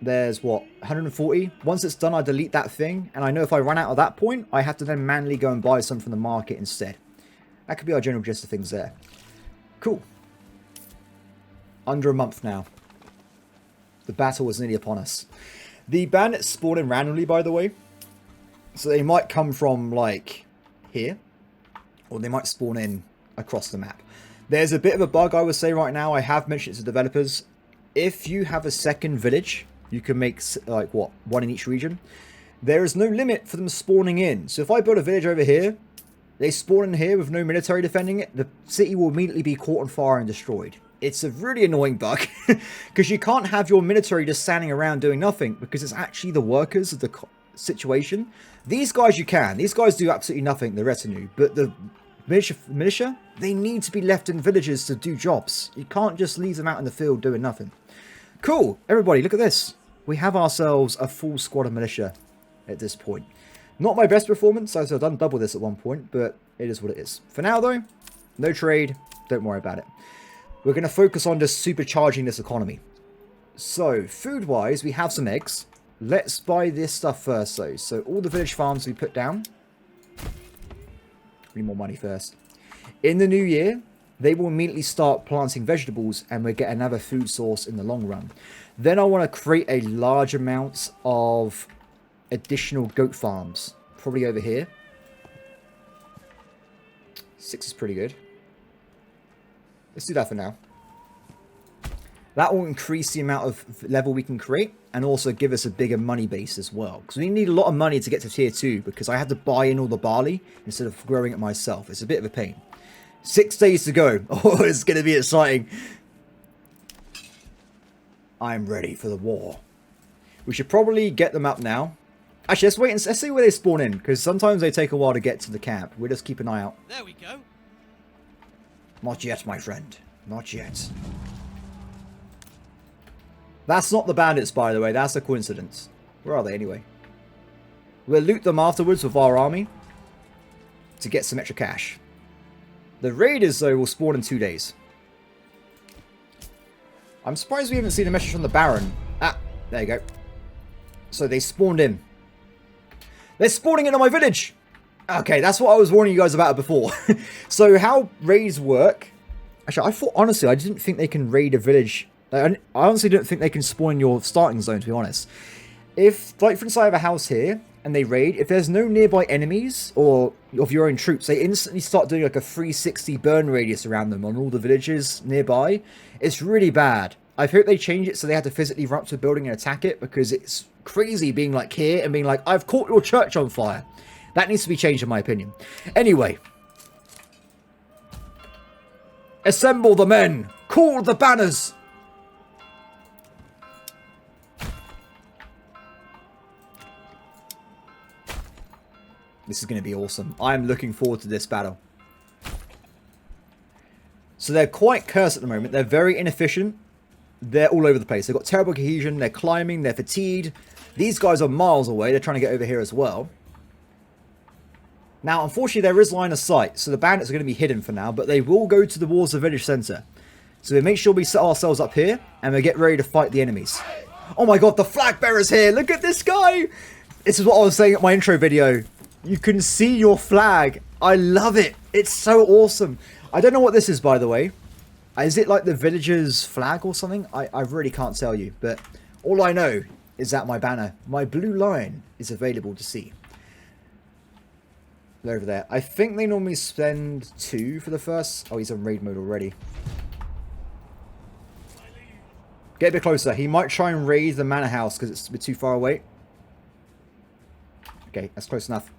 There's, what, 140? Once it's done, I delete that thing. And I know if I run out at that point, I have to then manually go and buy some from the market instead. That could be our general gist of things there. Cool. Under a month now. The battle is nearly upon us. The bandits spawn in randomly, by the way. So they might come from, like, here. Or they might spawn in across the map. There's a bit of a bug, I would say, right now. I have mentioned it to developers. If you have a second village, you can make, like, what, 1 in each region. There is no limit for them spawning in. So if I build a village over here, they spawn in here with no military defending it, the city will immediately be caught on fire and destroyed. It's a really annoying bug, because you can't have your military just standing around doing nothing, because it's actually the workers of the situation. These guys you can. These guys do absolutely nothing, the retinue, but the militia, they need to be left in villages to do jobs. You can't just leave them out in the field doing nothing. Cool, everybody, look at this. We have ourselves a full squad of militia at this point. Not my best performance, as I've done double this at one point, but it is what it is. For now, though, no trade, don't worry about it. We're going to focus on just supercharging this economy. So, food-wise, we have some eggs. Let's buy this stuff first, though. So, all the village farms we put down. We need more money first. In the new year, they will immediately start planting vegetables, and we'll get another food source in the long run. Then I want to create a large amount of additional goat farms. Probably over here. 6 is pretty good. Let's do that for now. That will increase the amount of level we can create and also give us a bigger money base as well. Because we need a lot of money to get to tier 2 because I have to buy in all the barley instead of growing it myself. It's a bit of a pain. 6 days to go. Oh, it's going to be exciting. I'm ready for the war. We should probably get them up now. Actually, let's wait and let's see where they spawn in, because sometimes they take a while to get to the camp. We'll just keep an eye out. There we go. Not yet, my friend. Not yet. That's not the bandits, by the way. That's a coincidence. Where are they, anyway? We'll loot them afterwards with our army to get some extra cash. The raiders, though, will spawn in 2 days. I'm surprised we haven't seen a message from the Baron. Ah, there you go. So they spawned in. They're spawning into my village! Okay, that's what I was warning you guys about before. So how raids work... Actually, I thought, honestly, I didn't think they can raid a village. I honestly don't think they can spawn in your starting zone, to be honest. If, like, for instance, I have a house here, and they raid, if there's no nearby enemies, or of your own troops, they instantly start doing, like, a 360 burn radius around them on all the villages nearby. It's really bad. I hope they change it so they have to physically run up to a building and attack it, because it's crazy being, like, here and being like, I've caught your church on fire. That needs to be changed, in my opinion. Anyway. Assemble the men! Call the banners! This is going to be awesome. I'm looking forward to this battle. So they're quite cursed at the moment. They're very inefficient. They're all over the place. They've got terrible cohesion. They're climbing. They're fatigued. These guys are miles away. They're trying to get over here as well. Now, unfortunately, there is line of sight. So the bandits are going to be hidden for now. But they will go to the walls of the village centre. So we make sure we set ourselves up here. And we get ready to fight the enemies. Oh my god, the flag bearer's here. Look at this guy. This is what I was saying at my intro video. You can see your flag. I love it. It's so awesome. I don't know what this is, by the way. Is it like the village's flag or something? I really can't tell you. But all I know is that my banner. My blue line is available to see. They're over there. I think they normally spend 2 for the first. Oh, he's on raid mode already. Get a bit closer. He might try and raid the manor house because it's a bit too far away. Okay, that's close enough.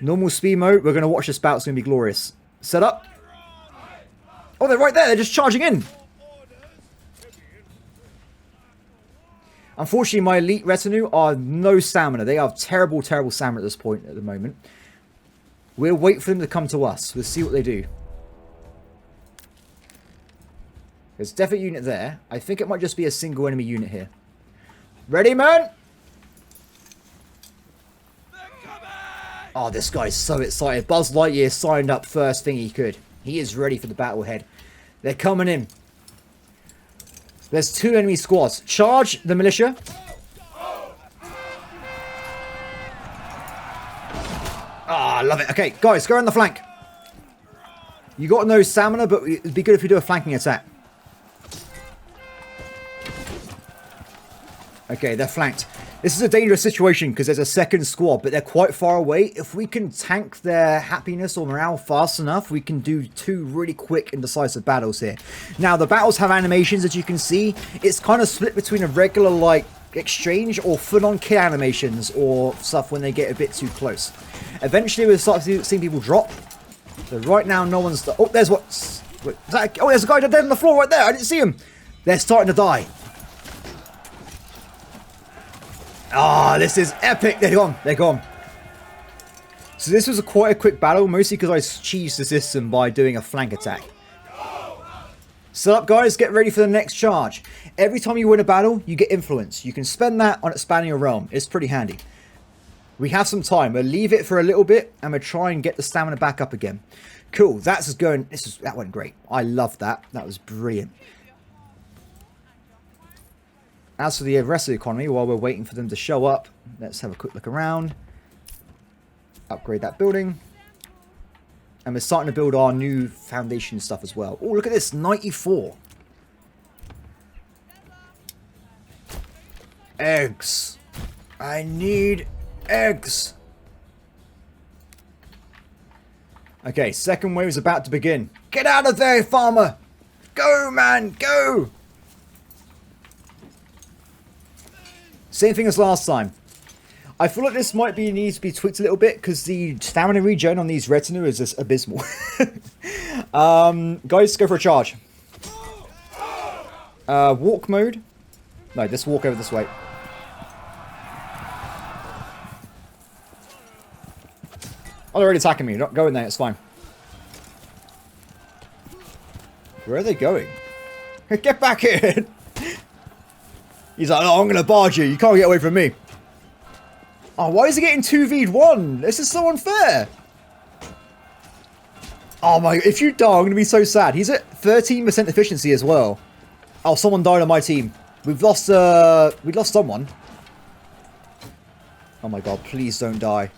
Normal speed mode. We're going to watch this battle. It's going to be glorious. Set up. Oh, they're right there. They're just charging in. Unfortunately, my elite retinue are no stamina. They have terrible, terrible stamina at this point at the moment. We'll wait for them to come to us. We'll see what they do. There's definitely a unit there. I think it might just be a single enemy unit here. Ready, man? Oh, this guy's so excited. Buzz Lightyear signed up first thing he could. He is ready for the battle ahead. They're coming in. There's 2 enemy squads. Charge the militia. Ah, I love it. Okay, guys, go on the flank. You got no stamina, but it'd be good if you do a flanking attack. Okay, they're flanked. This is a dangerous situation because there's a second squad, but they're quite far away. If we can tank their happiness or morale fast enough, we can do 2 really quick and decisive battles here. Now, the battles have animations, as you can see. It's kind of split between a regular, like, exchange or full-on kill animations or stuff when they get a bit too close. Eventually, we'll start seeing people drop. So right now, no one's... Oh, there's what... Oh, there's a guy dead on the floor right there. I didn't see him. They're starting to die. Ah, this is epic. They're gone. They're gone. So this was quite a quick battle, mostly because I cheesed the system by doing a flank attack. Set up, guys. Get ready for the next charge. Every time you win a battle, you get influence. You can spend that on expanding your realm. It's pretty handy. We have some time. We'll leave it for a little bit, and we'll try and get the stamina back up again. Cool. That's going. That went great. I love that. That was brilliant. As for the rest of the economy, while we're waiting for them to show up, let's have a quick look around. Upgrade that building. And we're starting to build our new foundation stuff as well. Oh, look at this. 94. Eggs. I need eggs. Okay, second wave is about to begin. Get out of there, farmer. Go, man. Go. Same thing as last time. I feel like this might needs to be tweaked a little bit because the stamina regen on these retinue is just abysmal. Guys, go for a charge. Walk mode. No, just walk over this way. Oh, they're already attacking me. Not going there. It's fine. Where are they going? Get back in. He's like, oh, I'm going to barge you. You can't get away from me. Oh, why is he getting 2v1? This is so unfair. Oh my, if you die, I'm going to be so sad. He's at 13% efficiency as well. Oh, someone died on my team. We lost someone. Oh my god, please don't die.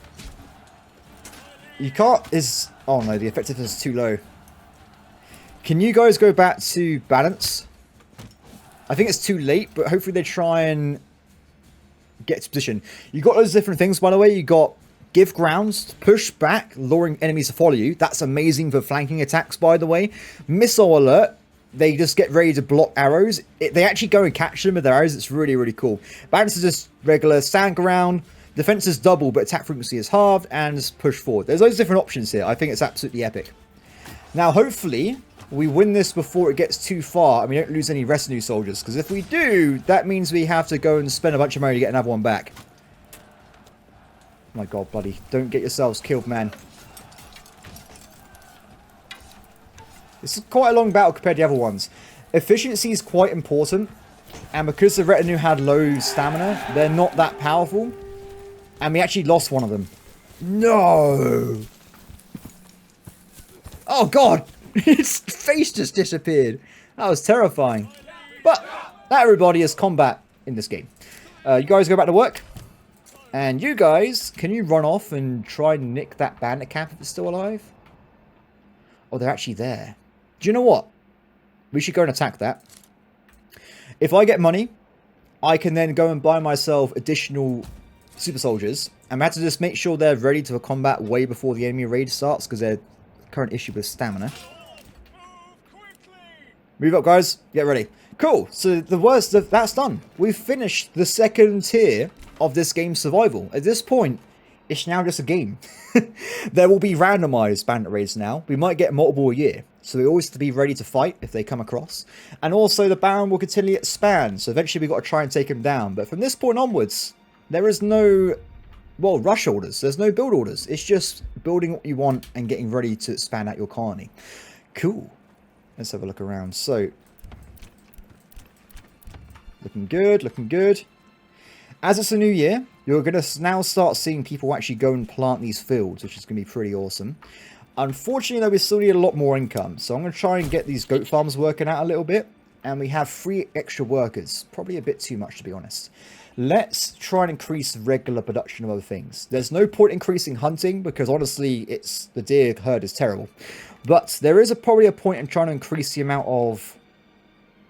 You can't, oh no, the effectiveness is too low. Can you guys go back to balance? I think it's too late, but hopefully they try and get to position. You got those different things, by the way. You got give grounds, push back, luring enemies to follow you. That's amazing for flanking attacks, by the way. Missile alert. They just get ready to block arrows. They actually go and catch them with their arrows. It's really, really cool. Balance is just regular. Stand ground. Defense is double, but attack frequency is halved. And just push forward. There's those different options here. I think it's absolutely epic. Now, hopefully, we win this before it gets too far and we don't lose any retinue soldiers. Because if we do, that means we have to go and spend a bunch of money to get another one back. My god, buddy. Don't get yourselves killed, man. This is quite a long battle compared to the other ones. Efficiency is quite important. And because the retinue had low stamina, they're not that powerful. And we actually lost one of them. No! Oh god! His face just disappeared. That was terrifying. But that, everybody, is combat in this game. You guys go back to work. And you guys, can you run off and try and nick that bandit camp if it's still alive? Oh, they're actually there. Do you know what? We should go and attack that. If I get money, I can then go and buy myself additional super soldiers. I'm had to just make sure they're ready to combat way before the enemy raid starts, because they're current issue with stamina. Move up, guys. Get ready. Cool. So the worst of that's done. We've finished the second tier of this game's survival. At this point, it's now just a game. There will be randomized bandit raids now. We might get multiple a year. So we always have to be ready to fight if they come across. And also the Baron will continually expand. So eventually we've got to try and take him down. But from this point onwards, there is no, well, rush orders. There's no build orders. It's just building what you want and getting ready to expand out your colony. Cool. Let's have a look around. So, looking good, looking good. As it's a new year, you're going to now start seeing people actually go and plant these fields, which is going to be pretty awesome. Unfortunately, though, we still need a lot more income. So I'm going to try and get these goat farms working out a little bit. And we have 3 extra workers. Probably a bit too much, to be honest. Let's try and increase regular production of other things. There's no point increasing hunting, because honestly, the deer herd is terrible. But there is probably a point in trying to increase the amount of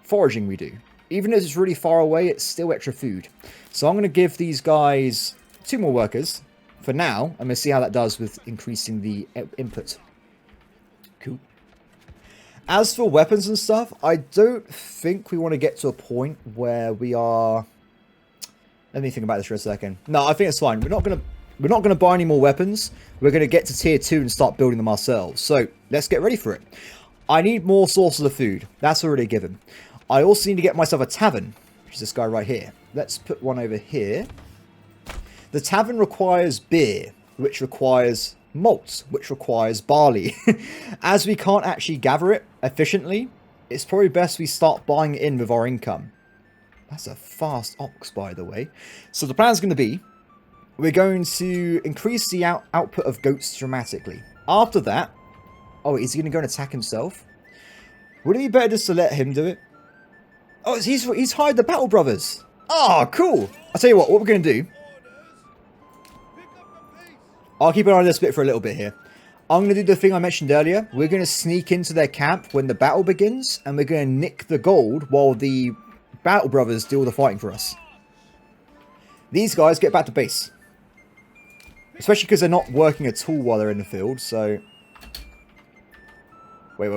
foraging we do. Even if it's really far away, it's still extra food. So I'm going to give these guys 2 more workers. For now, I'm going to see how that does with increasing the input. Cool. As for weapons and stuff, I don't think we want to get to a point where we are... Let me think about this for a second. No, I think it's fine. We're not gonna buy any more weapons. We're gonna get to tier 2 and start building them ourselves. So let's get ready for it. I need more sources of food. That's already a given. I also need to get myself a tavern, which is this guy right here. Let's put one over here. The tavern requires beer, which requires malt, which requires barley. As we can't actually gather it efficiently, it's probably best we start buying it in with our income. That's a fast ox, by the way. So the plan is going to be, we're going to increase the output of goats dramatically. After that, oh, is he going to go and attack himself? Would it be better just to let him do it? Oh, he's hired the Battle Brothers. Oh, cool. I'll tell you what we're going to do. I'll keep an eye on this bit for a little bit here. I'm going to do the thing I mentioned earlier. We're going to sneak into their camp when the battle begins, and we're going to nick the gold while the Battle Brothers do all the fighting for us. These guys get back to base. Especially because they're not working at all while they're in the field, so... Wait.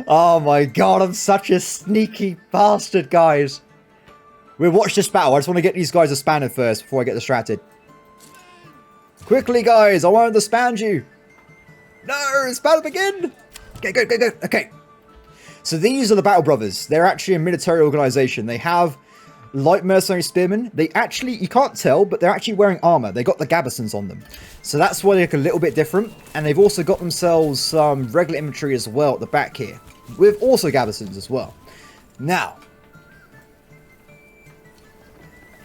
Oh my god, I'm such a sneaky bastard, guys. We'll watch this battle. I just want to get these guys expanded first before I get distracted. Quickly, guys, I want to expand you. No, it's battle begin. Okay, go. Okay. So these are the Battle Brothers. They're actually a military organization. They have light mercenary spearmen. They actually, you can't tell, but they're actually wearing armor. They got the gabardines on them. So that's why they look a little bit different. And they've also got themselves some regular infantry as well at the back here, with also gabardines as well. Now.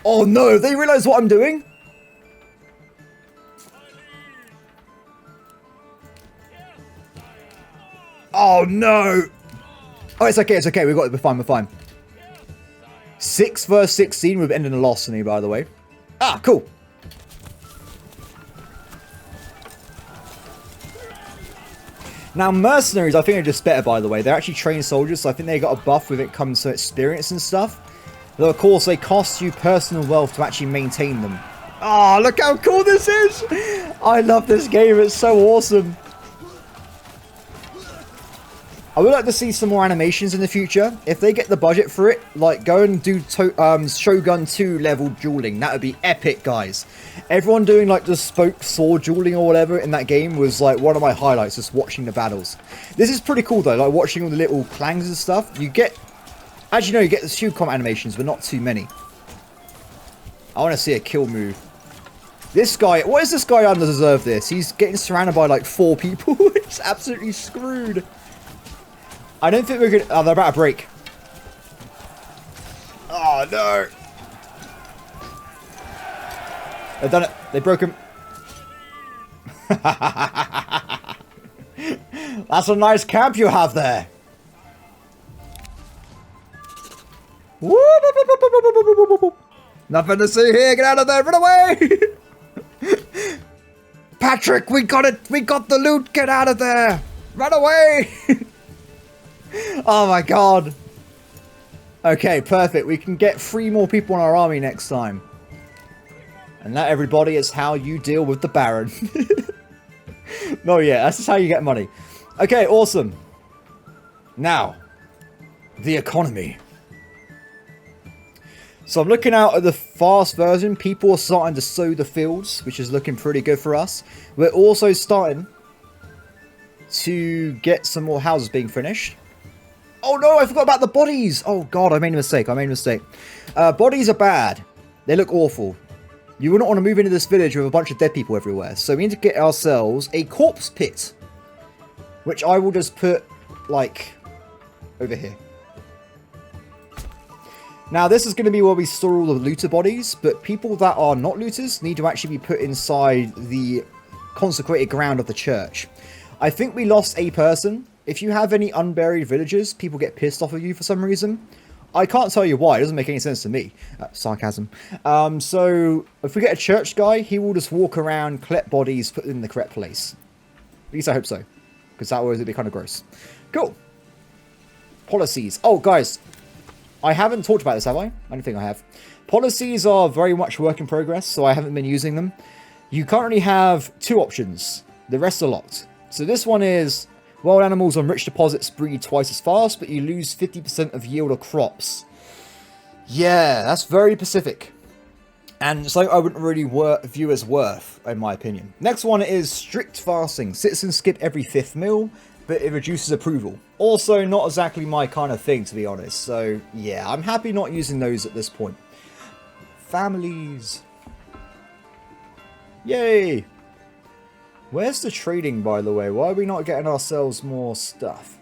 Oh no, they realize what I'm doing? Oh no! Oh, it's okay, we're fine. 6 vs 16, we've ended a loss to me, by the way. Ah, cool. Now, mercenaries, I think are just better, by the way. They're actually trained soldiers, so I think they got a buff when it comes to experience and stuff. Though, of course, they cost you personal wealth to actually maintain them. Oh, look how cool this is! I love this game, it's so awesome. I would like to see some more animations in the future. If they get the budget for it, like, go and do Shogun 2 level dueling. That would be epic, guys. Everyone doing, like, the spoke sword dueling or whatever in that game was, like, one of my highlights, just watching the battles. This is pretty cool, though, like, watching all the little clangs and stuff. You get... As you know, you get the few combat animations, but not too many. I want to see a kill move. This guy... Why does this guy under-deserve this? He's getting surrounded by, like, 4 people. It's absolutely screwed. I don't think we're good. Oh, they're about to break. Oh, no. They've done it. They broke him. That's a nice camp you have there. Nothing to see here. Get out of there. Run away. Patrick, we got it. We got the loot. Get out of there. Run away. Oh my god. Okay, perfect. We can get 3 more people in our army next time. And that, everybody, is how you deal with the Baron. No, yeah, that's just how you get money. Okay, awesome. Now, the economy. So I'm looking out at the fast version. People are starting to sow the fields, which is looking pretty good for us. We're also starting to get some more houses being finished. Oh no, I forgot about the bodies. Oh god, I made a mistake. Bodies are bad. They look awful. You would not want to move into this village with a bunch of dead people everywhere. So we need to get ourselves a corpse pit. Which I will just put, like, over here. Now, this is going to be where we store all the looter bodies, but people that are not looters need to actually be put inside the consecrated ground of the church. I think we lost a person. If you have any unburied villagers, people get pissed off of you for some reason. I can't tell you why. It doesn't make any sense to me. Sarcasm. So, if we get a church guy, he will just walk around, collect bodies, put them in the correct place. At least I hope so. Because that would be kind of gross. Cool. Policies. Oh, guys. I haven't talked about this, have I? I don't think I have. Policies are very much work in progress, so I haven't been using them. You currently have 2 options. The rest are locked. So this one is, wild animals on rich deposits breed twice as fast, but you lose 50% of yield of crops. Yeah, that's very specific. And something I wouldn't really view as worth, in my opinion. Next one is strict fasting. Citizens skip every 5th meal, but it reduces approval. Also, not exactly my kind of thing, to be honest. So, yeah, I'm happy not using those at this point. Families. Yay! Where's the trading, by the way? Why are we not getting ourselves more stuff?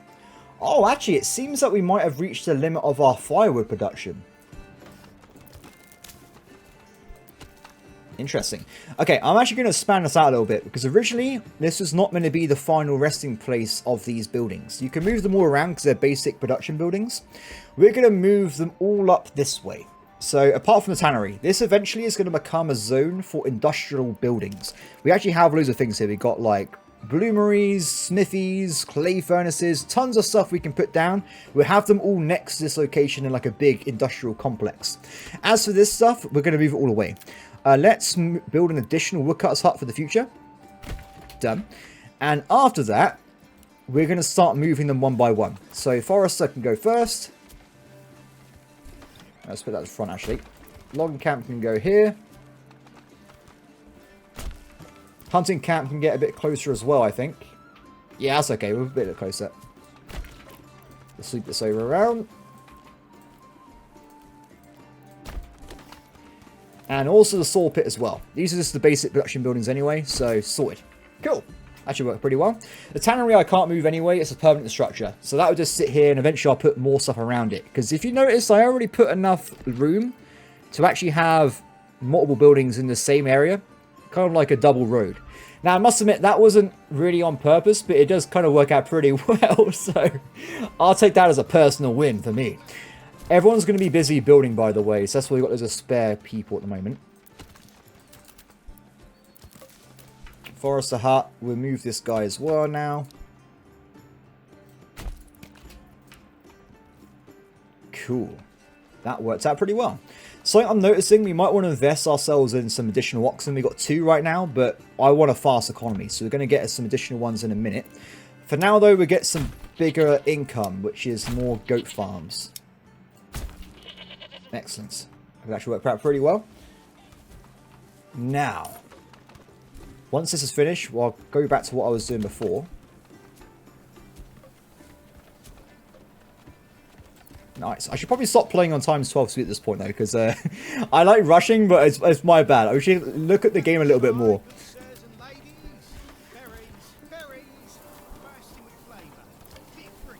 Oh, actually, it seems that we might have reached the limit of our firewood production. Interesting. Okay, I'm actually going to span this out a little bit, because originally this was not going to be the final resting place of these buildings. You can move them all around because they're basic production buildings. We're going to move them all up this way. So apart from the tannery, this eventually is going to become a zone for industrial buildings. We actually have loads of things here. We've got like bloomeries, smithies, clay furnaces, tons of stuff we can put down. We'll have them all next to this location in like a big industrial complex. As for this stuff, we're going to move it all away. Let's build an additional woodcutter's hut for the future. Done. And after that, we're going to start moving them one by one. So Forester can go first. Let's put that at the front, actually. Logging camp can go here. Hunting camp can get a bit closer as well, I think. Yeah, that's okay. We're a bit closer. Let's sweep this over around. And also the saw pit as well. These are just the basic production buildings anyway, so sorted. Cool. Actually worked pretty well. The tannery I can't move anyway. It's a permanent structure. So that would just sit here and eventually I'll put more stuff around it. Because if you notice, I already put enough room to actually have multiple buildings in the same area. Kind of like a double road. Now, I must admit, that wasn't really on purpose, but it does kind of work out pretty well. So I'll take that as a personal win for me. Everyone's going to be busy building, by the way, so that's why we've got loads of spare people at the moment. Forester hut, we'll move this guy as well now. Cool. That worked out pretty well. So I'm noticing we might want to invest ourselves in some additional oxen. We've got 2 right now, but I want a fast economy, so we're going to get us some additional ones in a minute. For now, though, we get some bigger income, which is more goat farms. Excellent. It actually worked out pretty well. Now, once this is finished, well, I'll go back to what I was doing before. Nice. I should probably stop playing on times 12 speed at this point, though, because I like rushing, but it's my bad. I should look at the game a little bit more.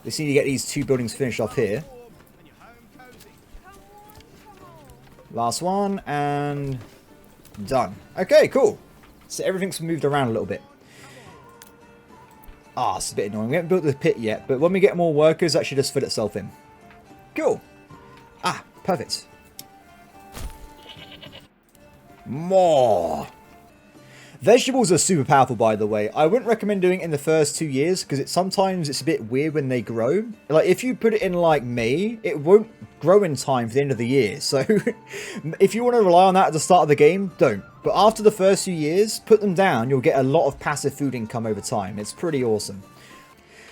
Just need to get these 2 buildings finished off here. Last one, and done. Okay, cool. So everything's moved around a little bit. Ah, it's a bit annoying. We haven't built the pit yet, but when we get more workers, that should just fit itself in. Cool. Ah, perfect. More. Vegetables are super powerful, by the way. I wouldn't recommend doing it in the first 2 years because sometimes it's a bit weird when they grow. Like if you put it in like May, it won't grow in time for the end of the year. So if you want to rely on that at the start of the game, don't. But after the first few years, put them down. You'll get a lot of passive food income over time. It's pretty awesome.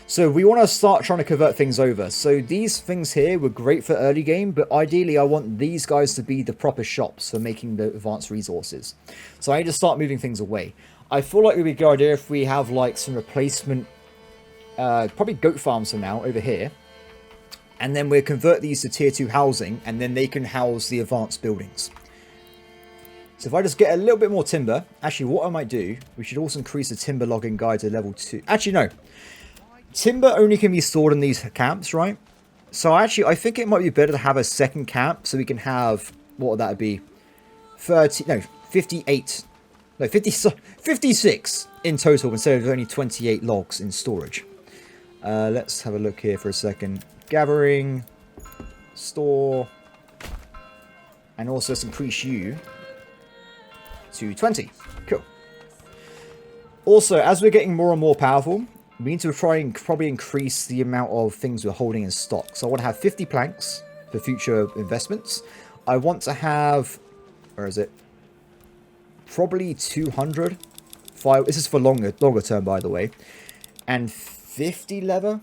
So we want to start trying to convert things over. So these things here were great for early game, but ideally I want these guys to be the proper shops for making the advanced resources. So I need to start moving things away. I feel like it would be a good idea if we have like some replacement, probably goat farms for now over here. And then we'll convert these to tier 2 housing, and then they can house the advanced buildings. So if I just get a little bit more timber, actually what I might do, we should also increase the timber logging guide to level 2. Actually no. Timber only can be stored in these camps, right? So actually, I think it might be better to have a second camp so we can have, what would that be? 56 in total instead of only 28 logs in storage. Let's have a look here for a second. Gathering, store, and also let's increase you to 20. Cool. Also, as we're getting more and more powerful, we need to try and probably increase the amount of things we're holding in stock. So I want to have 50 planks for future investments. I want to have, where is it? Probably 200. This is for longer term, by the way. And 50 leather.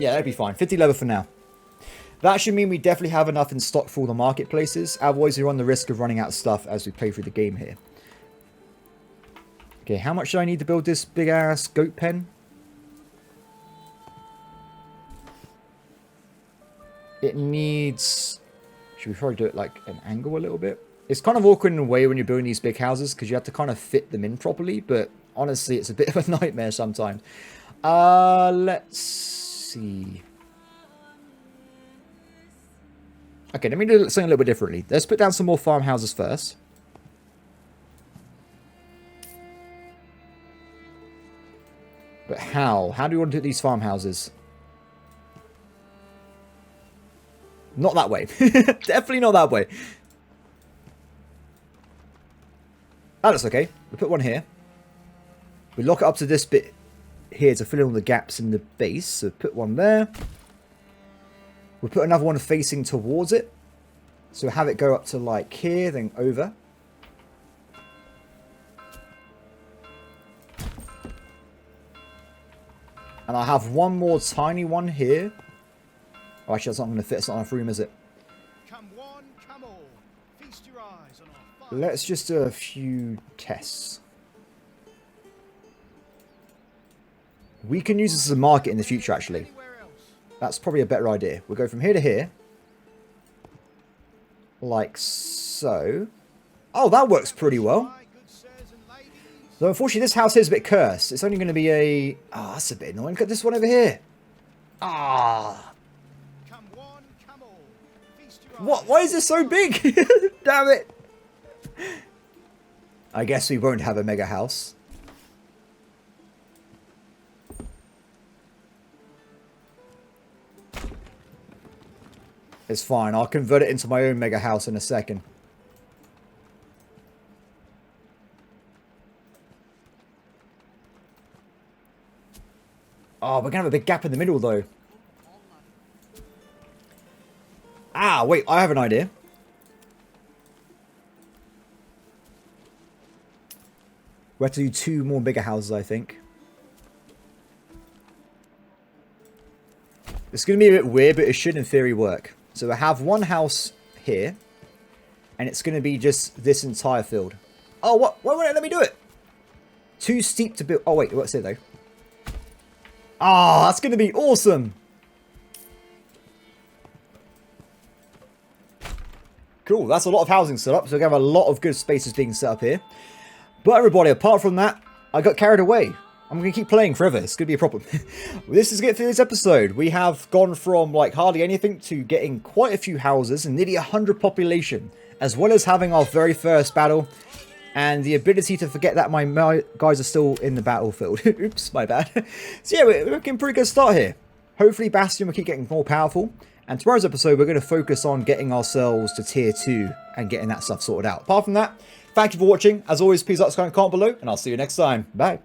Yeah, that'd be fine. 50 leather for now. That should mean we definitely have enough in stock for all the marketplaces. Otherwise, we run the risk of running out of stuff as we play through the game here. Okay, how much do I need to build this big-ass goat pen? It needs... Should we probably do it like an angle a little bit? It's kind of awkward in a way when you're building these big houses because you have to kind of fit them in properly, but honestly, it's a bit of a nightmare sometimes. Let's see. Okay, let me do something a little bit differently. Let's put down some more farmhouses first. But how? How do we want to do these farmhouses? Not that way. Definitely not that way. That looks okay. We'll put one here. We lock it up to this bit here to fill in all the gaps in the base. So put one there. We'll put another one facing towards it. So have it go up to like here, then over. And I'll have one more tiny one here. Oh, actually, that's not going to fit. It's not enough room, is it? Come one, come all. Feast your eyes on our fire. Let's just do a few tests. We can use this as a market in the future, actually. That's probably a better idea. We'll go from here to here. Like so. Oh, that works pretty well. Though, unfortunately, this house here is a bit cursed. It's only going to be a... Oh, that's a bit annoying. Look at this one over here. Ah. What? Why is this so big? Damn it. I guess we won't have a mega house. It's fine. I'll convert it into my own mega house in a second. Oh, we're going to have a big gap in the middle, though. Ah, wait. I have an idea. We have to do 2 more bigger houses, I think. It's going to be a bit weird, but it should, in theory, work. So I have one house here. And it's going to be just this entire field. Oh, what? Why won't it let me do it? Too steep to build. Oh, wait. What's it, though? Ah, that's going to be awesome. Cool, that's a lot of housing set up, so we have a lot of good spaces being set up here. But everybody, apart from that, I got carried away. I'm going to keep playing forever. It's going to be a problem. This is it for this episode. We have gone from like hardly anything to getting quite a few houses and nearly 100 population, as well as having our very first battle. And the ability to forget that my guys are still in the battlefield. Oops, my bad. So yeah, we're looking pretty good start here. Hopefully Bastion will keep getting more powerful. And tomorrow's episode, we're going to focus on getting ourselves to tier 2 and getting that stuff sorted out. Apart from that, thank you for watching. As always, please like, subscribe, comment below, and I'll see you next time. Bye.